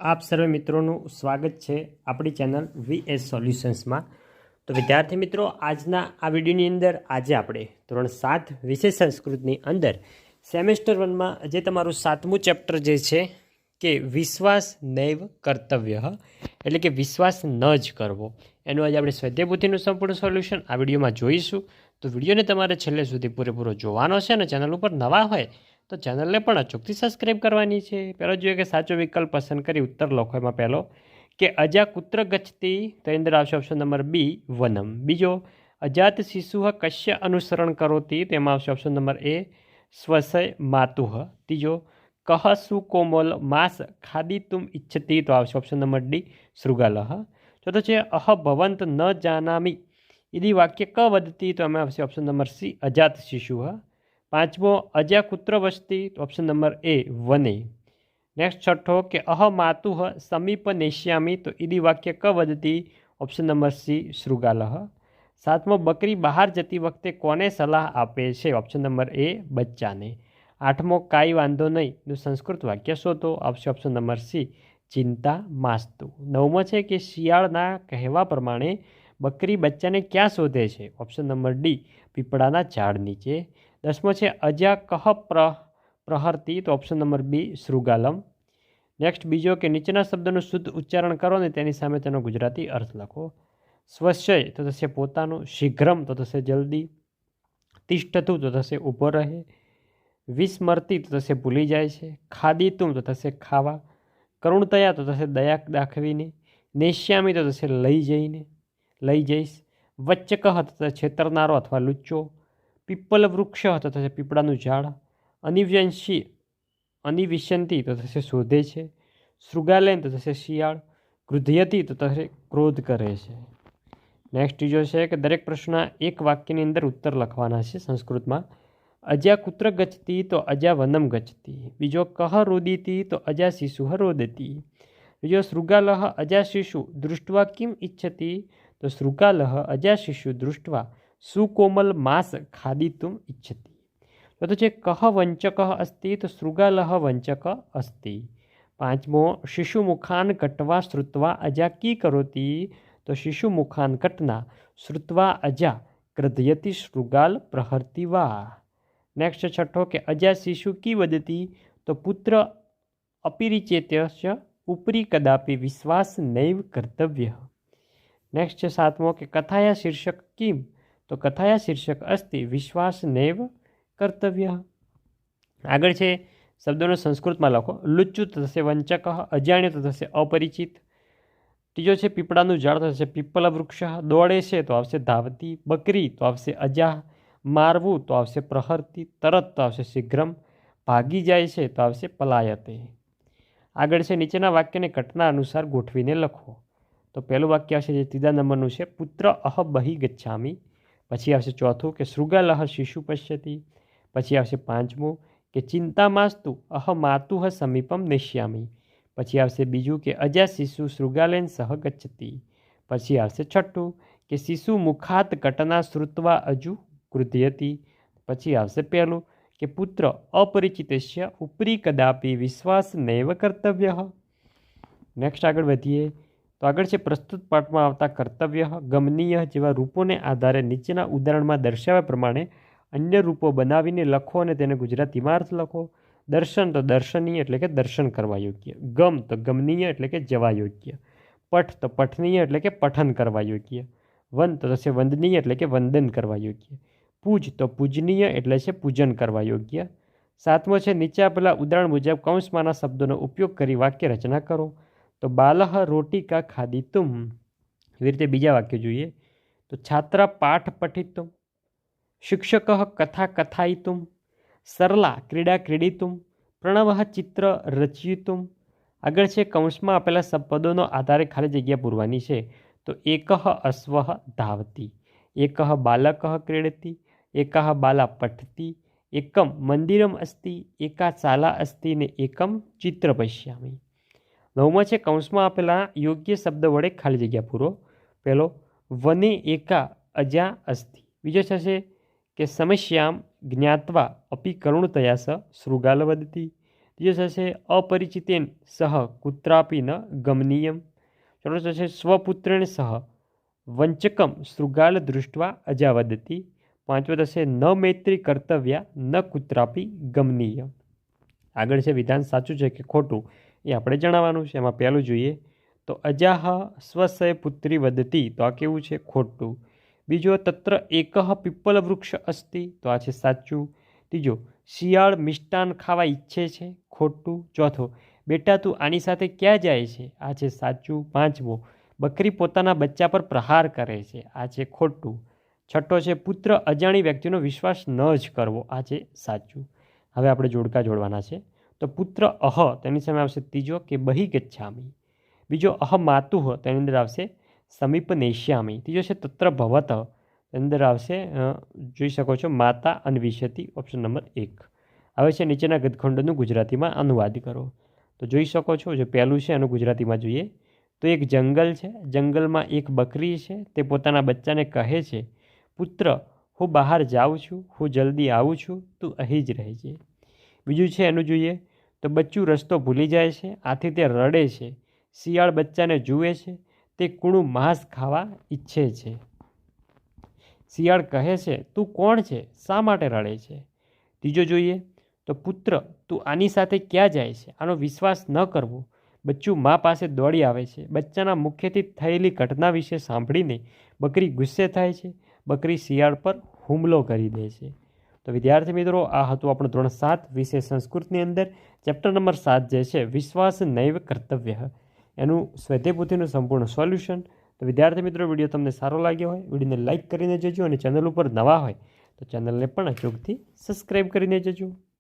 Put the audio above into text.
આપ સર્વે મિત્રોનું સ્વાગત છે આપણી ચેનલ VS સોલ્યુશન્સમાં। તો વિદ્યાર્થી મિત્રો, આજના આ વિડીયોની અંદર આજે આપણે ધોરણ 7 વિષય સંસ્કૃતની અંદર સેમેસ્ટર 1માં જે તમારું 7મું ચેપ્ટર જે છે કે વિશ્વાસ નૈવ કર્તવ્ય, એટલે કે વિશ્વાસ ન જ કરવો, એનું આજે આપણે સ્વાધ્યાયપોથીનું સંપૂર્ણ સોલ્યુશન આ વિડીયોમાં જોઈશું। તો વિડીયોને તમારે છેલ્લે સુધી પૂરેપૂરો જોવાનો છે અને ચેનલ ઉપર નવા હોય તો ચેનલને પણ અચૂકથી સબસ્ક્રાઈબ કરવાની છે। પહેલો જોઈએ કે સાચો વિકલ્પ પસંદ કરી ઉત્તર લખો। એમાં પહેલો કે અજા કુત્ર ગચ્છતિ, તો એની અંદર આવશે ઓપ્શન નંબર બી વનમ। બીજો અજાત શિશુ કશ્ય અનુસરણ કરોતિ, તો એમાં આવશે ઓપ્શન નંબર એ સ્વસય માતુઃ। ત્રીજો કહ સુકોમલ માસ ખાદિતુમ ઇચ્છતિ, તો આવશે ઓપ્શન નંબર ડી શૃગાલઃ। ચોથો છે અહ ભવંત ન જાનામી ઇતિ વાક્ય ક વદતિ, તો એમાં આવશે ઓપ્શન નંબર સી અજાત શિશુ। પાંચમો અજા કુત્ર વસતી, તો ઓપ્શન નંબર એ વને। નેક્સ્ટ છઠ્ઠો કે અહ માતુઃ સમીપ નેશ્યામી, તો ઇતિ વાક્ય ક વદતિ, ઓપ્શન નંબર સી શૃગાલઃ। સાતમો બકરી બહાર જતી વખતે કોને સલાહ આપે છે, ઓપ્શન નંબર એ બચ્ચાને। આઠમો કાંઈ વાંધો નહીં નું સંસ્કૃત વાક્ય શોધો, આવશે ઓપ્શન નંબર સી ચિંતા માસ્તુ। નવમો છે કે શિયાળના કહેવા પ્રમાણે બકરી બચ્ચાને ક્યાં શોધે છે, ઓપ્શન નંબર ડી પીપળાના ઝાડ નીચે। દસમો છે અજા કહ પ્રહરતી, તો ઓપ્શન નંબર બી શૃગાલમ। નેક્સ્ટ બીજો કે નીચેના શબ્દનું શુદ્ધ ઉચ્ચારણ કરો ને તેની સામે તેનો ગુજરાતી અર્થ લખો। સ્વસ્ય તો થશે પોતાનું, શીઘ્રમ તો થશે જલ્દી, તિષ્ઠતું તો થશે ઊભો રહે, વિસ્મરતી તો થશે ભૂલી જાય છે, ખાદિતુમ તો થશે ખાવા, કરુણતયા તો થશે દયા દાખવીને, નેશ્યામી તો થશે લઈ જઈશ, વચ્ચકહ તો થશે છેતરનારો અથવા લુચ્ચો, પીપલ વૃક્ષ તો થશે પીપળાનું ઝાડ, અનિવિશ્યંતી તો થશે શોધે છે, શૃગાલેન તો થશે શિયાળ, ક્રુધ્યતી તો થશે ક્રોધ કરે છે। નેક્સ્ટ ત્રીજો છે કે દરેક પ્રશ્નના એક વાક્યની અંદર ઉત્તર લખવાના છે સંસ્કૃતમાં। અજા કુત્ર ગચ્છતિ, તો અજા વનમ ગચ્છતિ। બીજો કહ રોદિતિ, તો અજા શિશુ રોદતિ। બીજો શૃગાલઃ અજા શિશુ દૃષ્ટવા કિમ ઇચ્છતિ, તો શૃગાલઃ અજા શિશુ દૃષ્ટવા સુકોમલ માંસ ખાદિતુમ ઇચ્છતિ। તો છે કહ વંચક અસ્તિ, તો શૃગાલઃ વંચક અસ્તિ। પાંચમો શિશુ મુખાન કટ્વા શ્રુત્વા અજા કી કરોતિ, તો શિશુ મુખાન કટના શ્રુત્વા અજા ક્રધયતિ શૃગાલ પ્રહરતી વા। નેક્સ્ટ છઠ્ઠો કે અજા શિશુ કી વદતિ, તો પુત્ર અપિરિચેત્ય ઉપરી કદાપી વિશ્વાસ નૈવ કર્તવ્ય। નેક્સ્ટ છે સાતમો કે કથાયા શીર્ષક કિમ, તો કથાયા શીર્ષક અસ્તિ વિશ્વાસ નૈવ કર્તવ્ય। આગળ છે શબ્દોનો સંસ્કૃતમાં લખો। લુચ્ચુ તો થશે વંચક, અજાણ્યો તો થશે અપરિચિત, ત્રીજો છે પીપળાનું ઝાડ તો થશે પીપલ વૃક્ષ, દોડે છે તો આવશે ધાવતી, બકરી તો આવશે અજા, મારવું તો આવશે પ્રહરતી, તરત તો આવશે શીઘ્રમ, ભાગી જાય છે તો આવશે પલાયતે। આગળ છે નીચેના વાક્યને ઘટના અનુસાર ગોઠવીને લખો। તો પહેલું વાક્ય આવશે જે ત્રીજા નંબરનું છે પુત્ર અહ બહી ગચ્છામી, પછી આવશે ચોથું કે શૃગાલઃ શિશુ પશ્યતિ, પછી આવશે પાંચમું કે ચિંતા માસ્તુ અહ માતુઃ સમીપમ નેશ્યામી, પછી આવશે બીજું કે અજા શિશુ શૃગાલેન સહ ગચ્છતિ, પછી આવશે છઠ્ઠું કે શિશુ મુખાત કટના શ્રુત્વા અજુ ક્રુધ્યતિ, પછી આવશે પહેલું કે પુત્ર અપરિચિતસ્ય ઉપરી કદાપી વિશ્વાસ નૈવ કર્તવ્ય। નેક્સ્ટ આગળ વધીએ તો આગળ છે પ્રસ્તુત પાઠમાં આવતા કર્તવ્ય, ગમનીય જેવા રૂપોને આધારે નીચેના ઉદાહરણમાં દર્શાવ્યા પ્રમાણે અન્ય રૂપો બનાવીને લખો અને તેને ગુજરાતીમાં અર્થ લખો। દર્શન તો દર્શનીય એટલે કે દર્શન કરવા યોગ્ય, ગમ તો ગમનીય એટલે કે જવા યોગ્ય, પઠ તો પઠનીય એટલે કે પઠન કરવા યોગ્ય, વન તો થશે વંદનીય એટલે કે વંદન કરવા યોગ્ય, પૂજ તો પૂજનીય એટલે છે પૂજન કરવા યોગ્ય। સાતમો છે નીચે આપેલા ઉદાહરણ મુજબ કૌંસમાંના શબ્દોનો ઉપયોગ કરી વાક્ય રચના કરો। તો બાલહ રોટિકા ખાદિતુમ, એવી રીતે બીજા વાક્ય જોઈએ તો છાત્રા પાઠ પઠિતુમ, શિક્ષક કથા કથાયિતુમ, સરલા ક્રીડા ક્રીડિતુમ, પ્રણવ ચિત્ર રચયિતુમ। આગળ છે કૌંસમાં આપેલા પદોનો આધારે ખાલી જગ્યા પૂરવાની છે। તો એકઃ અશ્વ ધાવતી, એકઃ બાલક ક્રીડતી, એકઃ બાલા પઠતી, એકમ મંદિરમ અસ્તિ, એકા શાલા અસ્તિ ને એકમ ચિત્ર પશ્યામી। નવમો છે કૌંસમાં આપેલા યોગ્ય શબ્દ વડે ખાલી જગ્યા પૂરો। પહેલો વને એકા અજા અસ્તિ, બીજો થશે કે સમસ્યામ જ્ઞાત્વા અપી કરુણતયા સ શૃગાલ વદતી, ત્રીજો થશે અપરિચિતેન સહ કુત્રાપી ન ગમનીયમ. ચોથો થશે સ્વપુત્રેણ સહ વંચકમ શૃગાલ દૃષ્ટવા અજાવદતી. પાંચમો થશે ન મૈત્રી કર્તવ્યા ન કુત્રાપી ગમનીય. આગળ છે વિધાન સાચું છે કે ખોટું એ આપણે જણાવવાનું છે. એમાં પહેલું જોઈએ તો અજાહ સ્વસય પુત્રી વદતી, તો આ કેવું છે? ખોટું. બીજો તત્ર એકહ પીપલ વૃક્ષ અસ્તિ, તો આ છે સાચું. ત્રીજો શિયાળ મિષ્ટાન ખાવા ઈચ્છે છે, ખોટું. ચોથો બેટા તું આની સાથે ક્યાં જાય છે, આ છે સાચું. પાંચમો બકરી પોતાના બચ્ચા પર પ્રહાર કરે છે, આ છે ખોટું. છઠ્ઠો છે પુત્ર અજાણી વ્યક્તિનો વિશ્વાસ ન જ કરવો, આ છે સાચું. હવે આપણે જોડકા જોડવાના છે. તો પુત્ર અહ, તેની સામે આવશે ત્રીજો કે બહી ગચ્છામી. બીજો અહ માતુહ, તેની અંદર આવશે સમીપ નેશ્યામી. ત્રીજો છે તત્ર ભવત, તેની અંદર આવશે જોઈ શકો છો માતા અન્વિષ્યતિ, ઓપ્શન નંબર 1. હવે છે નીચેના ગદખંડોનું ગુજરાતીમાં અનુવાદ કરો. તો જોઈ શકો છો જે પહેલું છે એનું ગુજરાતીમાં જોઈએ તો એક જંગલ છે, જંગલમાં એક બકરી છે, તે પોતાના બચ્ચાને કહે છે પુત્ર હું બહાર જાઉં છું, હું જલ્દી આવું છું, તું અહીં જ રહેજે. બીજું છે એનું જોઈએ તો બચ્ચું રસ્તો ભૂલી જાય છે, આથી તે રડે છે. શિયાળ બચ્ચાને જુએ છે, તે કૂણું માંસ ખાવા ઈચ્છે છે. શિયાળ કહે છે તું કોણ છે, શા માટે રડે છે. ત્રીજો જોઈએ તો પુત્ર તું આની સાથે ક્યાં જાય છે, આનો વિશ્વાસ ન કરવો. બચ્ચું મા પાસે દોડી આવે છે. બચ્ચાના મુખ્યથી થયેલી ઘટના વિશે સાંભળીને બકરી ગુસ્સે થાય છે. બકરી શિયાળ પર હુમલો કરી દે છે. તો વિદ્યાર્થી મિત્રો આ હતું આપણું ધોરણ 7 વિષય સંસ્કૃતની અંદર ચેપ્ટર નંબર 7 જે છે વિશ્વાસ નૈવ કર્તવ્ય, એનું સ્વાધ્યાયપોથીનું સંપૂર્ણ સોલ્યુશન. તો વિદ્યાર્થી મિત્રો વિડીયો તમને સારો લાગ્યો હોય વિડીયોને લાઇક કરીને જજો અને ચેનલ ઉપર નવા હોય તો ચેનલને પણ અચૂકથી સબસ્ક્રાઈબ કરીને જજો.